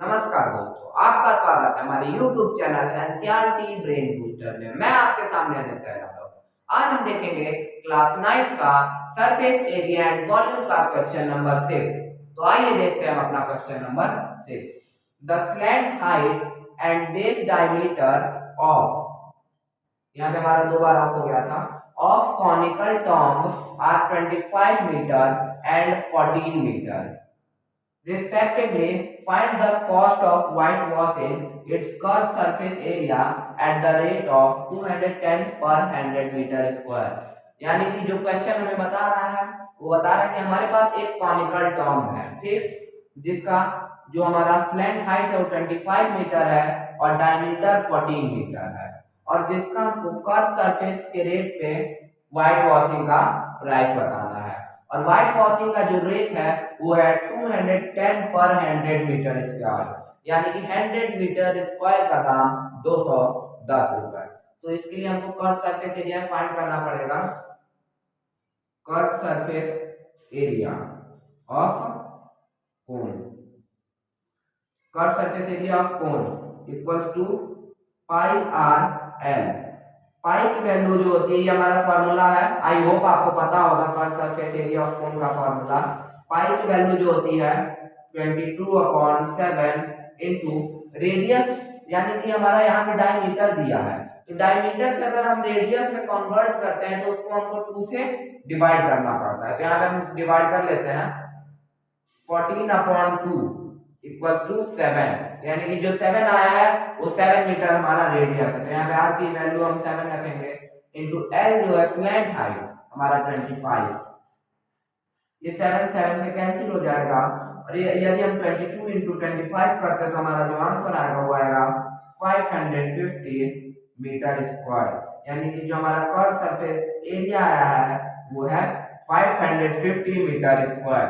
नमस्कार दोस्तों, आपका स्वागत है हमारे YouTube channel NCERT brain booster में। मैं आपके सामने आदित्य यादव। आज हम देखेंगे क्लास 9 का सरफेस एरिया एंड वॉल्यूम का क्वेश्चन नंबर 6। तो आइए देखते हैं हम अपना question number 6। The slant height and base diameter of, यहाँ पे हमारा दो बार ऑफ हो गया था, of conical tomb are 25 metre and 14 metre respectively. Find the cost of whitewashing its curved surface area at the rate of 210 per 100 metre square. यानी कि जो क्वेश्चन हमें बता रहा है वो बता रहा है कि हमारे पास एक कॉनिकल टॉम्ब है, ठीक, जिसका जो हमारा स्लैंट हाइट है वो 25 मीटर है और डायमीटर 14 मीटर है, और जिसका हमको कर्व सरफेस के रेट पे व्हाइट वॉशिंग का प्राइस बताना है। और व्हाइट वॉशिंग का जो रेट है वो है 210 पर 100 मीटर स्क्वायर, यानी कि 100 मीटर स्क्वायर का दाम 210 रुपए। तो इसके लिए हमको कर्व सरफेस एरिया फाइंड करना पड़ेगा। Curve surface area of cone, curve surface area of cone equals to pi r l. Pi की वैल्यू जो होती है, ये हमारा फॉर्मूला है, आई होप आपको पता होगा कर्व सरफेस एरिया ऑफ कोन का फॉर्मूला। पाई की वैल्यू जो होती है 22/7 इंटू रेडियस, यानी कि हमारा यहाँ पे डायमीटर दिया है, तो डायमीटर से अगर हम रेडियस में कन्वर्ट करते हैं तो उसको हमको 2 से डिवाइड करना पड़ता है। तो यहाँ पे हम डिवाइड कर लेते हैं 14/2 इक्वल्स टू 7, यानी कि जो 7 आया है वो 7 मीटर हमारा रेडियस है। तो यहाँ पे आर की वैल्यू हम 7 रखेंगे इंटू एल जो है स्लैंट हाइट हमारा 25। ये 7 7 से कैंसिल हो जाएगा, और ये यदि हम 22 इंटू 25 करते हैं तो हमारा जो आंसर आएगा वो आएगा 550 मीटर स्क्वायर, यानी कि जो हमारा कर्व सरफेस एरिया आया है वो है 550 मीटर स्क्वायर।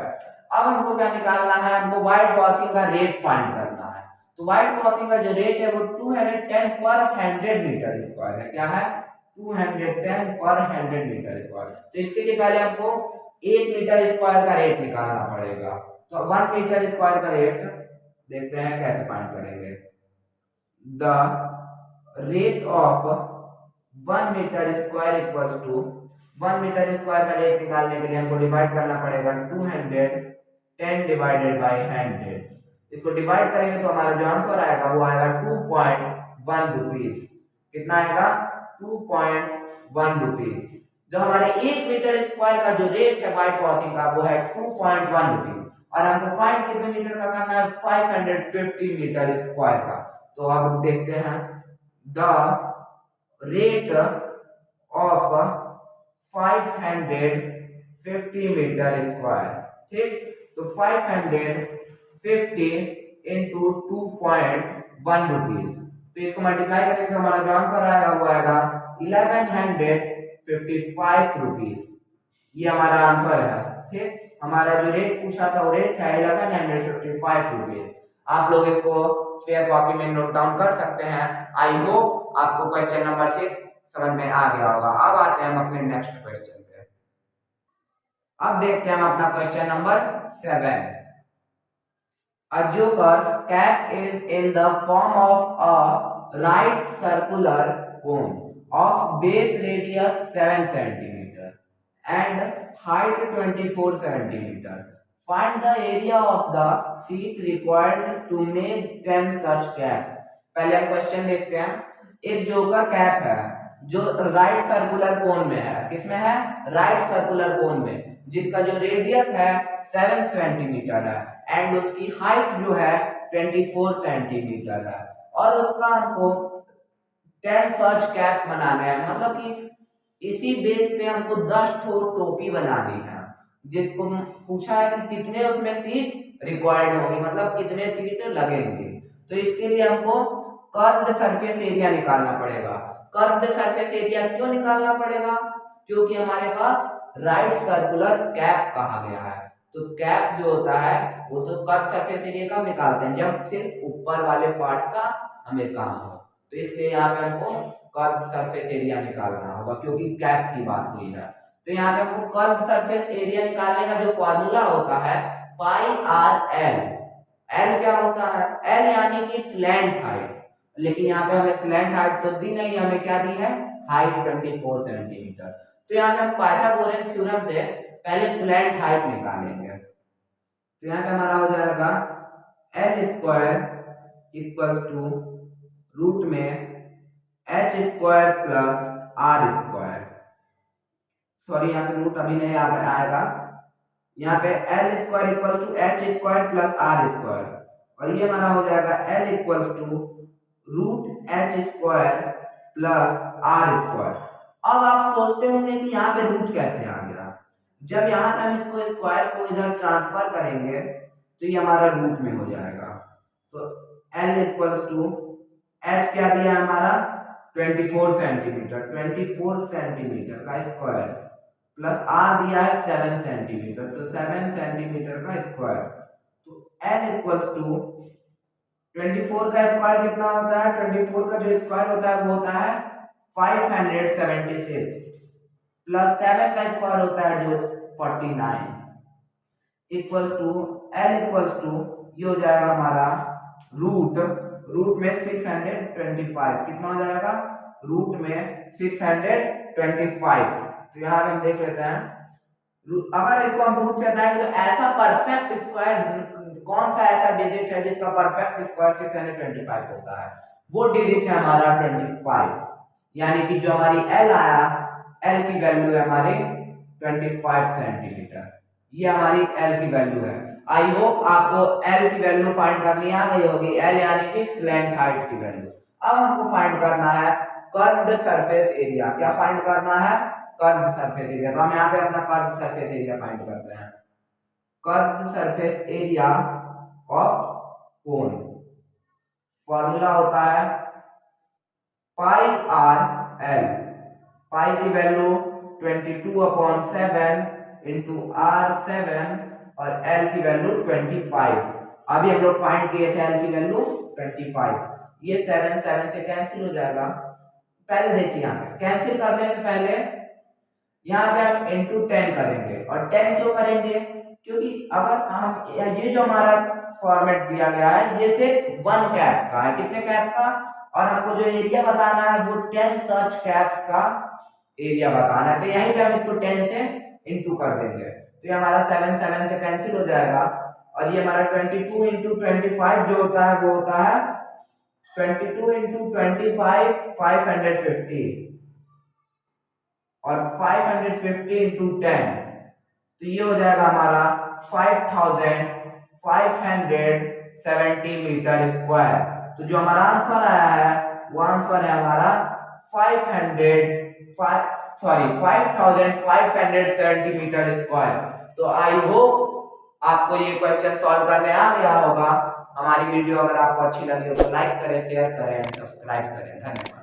अब हमको क्या निकालना है, हमको व्हाइट वॉशिंग का रेट फाइंड करना है। तो व्हाइट वॉशिंग का जो रेट है वो 210 पर 100 मीटर स्क्वायर है। क्या है? 210 पर 100 मीटर स्क्वायर। तो इसके लिए पहले हमको 1 मीटर स्क्वायर का रेट निकालना पड़ेगा। तो 1 मीटर स्क्वायर का रेट देखते हैं कैसे फाइंड करेंगे। The rate of 1 metre square equals to 1 metre square का रेट निकालने के लिए हमको डिवाइड करना पड़ेगा 210 डिवाइडेड बाय 100। इसको डिवाइड करेंगे तो हमारा जो आंसर आएगा वो आएगा 2.1 रुपीज। कितना आएगा? 2.1 रुपीज। जो हमारे 1 मीटर स्क्वायर का जो रेट है व्हाइट वॉशिंग का वो है 2.1 रुपीज, और हमको फाइंड कितने मीटर का करना है? 550 मीटर स्क्वायर का। तो अब देखते हैं the rate of 550 metre square, ठीक। तो 550 इंटू 2.1 रुपीज, तो इसको मल्टीप्लाई करेंगे तो हमारा जो आंसर आएगा वो आएगा 1155 रुपीज। ये हमारा आंसर है, ठीक। हमारा जो रेट पूछा था वो रेट है 1155 रुपीज। आप लोग इसको फेयर कॉपी में नोट डाउन कर सकते हैं। आई होप आपको क्वेश्चन नंबर 6 समझ में आ गया होगा। अब आते हैं हम अपने नेक्स्ट क्वेश्चन पे। अब देखते हैं हम अपना question number 7। A joker's cap is in the form of a right circular cone of base radius 7 cm and height 24 cm. Find the area of the sheet required to make 10 such caps. पहले हम question देखते हैं। एक joker cap है जो right circular cone में है। किसमें है? राइट सर्कुलर कोन में, जिसका जो रेडियस है 7 सेंटीमीटर है एंड उसकी हाइट जो है 24 सेंटीमीटर है, और उसका हमको 10 सच कैप्स बनाने हैं। मतलब कि इसी बेस पे हमको 10 ठो टोपी बनानी है, जिसको पूछा है कि कितने उसमें सीट रिक्वायर्ड होगी, मतलब कितने सीट लगेंगे। तो इसके लिए हमको कर्व्ड सरफेस एरिया निकालना पड़ेगा। कर्व्ड सरफेस एरिया क्यों निकालना पड़ेगा? क्योंकि हमारे पास राइट सर्कुलर कैप कहा गया है। तो कैप जो होता है वो तो कर्व सरफेस एरिया कब निकालते हैं? जब सिर्फ ऊपर वाले पार्ट का हमें काम हो। तो इसलिए यहाँ पे हमको कर्व सरफेस एरिया निकालना होगा, क्योंकि कैप की बात हुई है। तो यहाँ पे हमको कर्व सरफेस एरिया निकालने का जो फॉर्मूला होता है पाई आर एल एल क्या होता है, एल यानी कि स्लैंट हाइट, लेकिन यहाँ पे हमें स्लैंट हाइट तो दी नहीं, हमें क्या दी है, हाइट 24 सेंटीमीटर। तो यहाँ पे हम पाइथागोरस थ्योरम से पहले स्लैंट हाइट निकालेंगे। तो यहाँ पे हमारा हो जाएगा L square equals to root में H square plus R square, sorry यहाँ पे रूट अभी नहीं आएगा, यहाँ पे L square equal to H square plus R square, और ये हमारा हो जाएगा L equal to root H square plus R square. अब आप सोचते होंगे कि यहाँ पे रूट कैसे आ गया, जब यहाँ से हम इसको स्क्वायर को इधर ट्रांसफर करेंगे तो ये हमारा रूट में हो जाएगा। तो एल इक्वल्स टू एच क्या दिया हमारा 24 सेंटीमीटर, 24 सेंटीमीटर का स्क्वायर प्लस आर दिया है 7 सेंटीमीटर, तो 7 सेंटीमीटर का स्क्वायर। तो एल इक्वल्स टू 24 का स्क्वायर कितना होता है, 24 का जो स्क्वायर होता है वो होता है 576 प्लस 7 का स्क्वायर होता है जो 49 equals to L equals to ये हो जाएगा हमारा रूट में 625, कितना हो जाएगा, रूट में 625। तो यहाँ पे हम देख लेते हैं, अगर इसको हम रूट से हटाएंगे तो ऐसा परफेक्ट स्क्वायर कौन सा ऐसा डिजिट है जिसका परफेक्ट स्क्वायर 625 होता है, वो डिजिट है हमारा 25, यानी कि जो हमारी एल आया, एल की वैल्यू है हमारी 25 सेंटीमीटर, ये हमारी एल की वैल्यू है। आई होप आपको एल की वैल्यू फाइंड करनी आ गई होगी, एल यानी कि स्लैंट हाइट की वैल्यू। अब हमको फाइंड करना है कर्व्ड सरफेस एरिया, क्या फाइंड करना है, कर्व्ड सरफेस एरिया। तो हम यहाँ पे अपना कर्व्ड सरफेस एरिया फाइंड करते हैं, curved surface area of cone, formula होता है पाई आर एल, पाई की वैल्यू 22/7 इंटू R7 और एल की वैल्यू 25। अभी हम लोग फाइंड किए थे एल की वैल्यू 25, ये 7 7 से कैंसिल हो जाएगा। पहले देखिए यहाँ पे कैंसिल करने से पहले यहाँ पे हम इंटू 10 करेंगे, और 10 क्यों करेंगे, क्योंकि अगर हम ये जो हमारा फॉर्मेट दिया गया है ये सिर्फ 1 कैप का है, कितने कैप का, और हमको जो एरिया बताना है वो 10 सच कैप्स का एरिया बताना है। तो यहीं पे हम इसको 10 से इंटू कर देंगे, तो ये हमारा 7 7 से कैंसिल हो जाएगा, और ये हमारा 22 इंटू 25 जो होता है वो होता है 22 इंटू 25 550, और 550 इंटू 10, तो ये हो जाएगा हमारा 5570 मीटर स्क्वायर। तो जो हमारा आंसर आया है वो आंसर है हमारा 5570 मीटर स्क्वायर। तो आई होप आपको ये क्वेश्चन सॉल्व करने आ गया होगा। हमारी वीडियो अगर आपको अच्छी लगी हो तो लाइक करें, शेयर करें, सब्सक्राइब करें। धन्यवाद।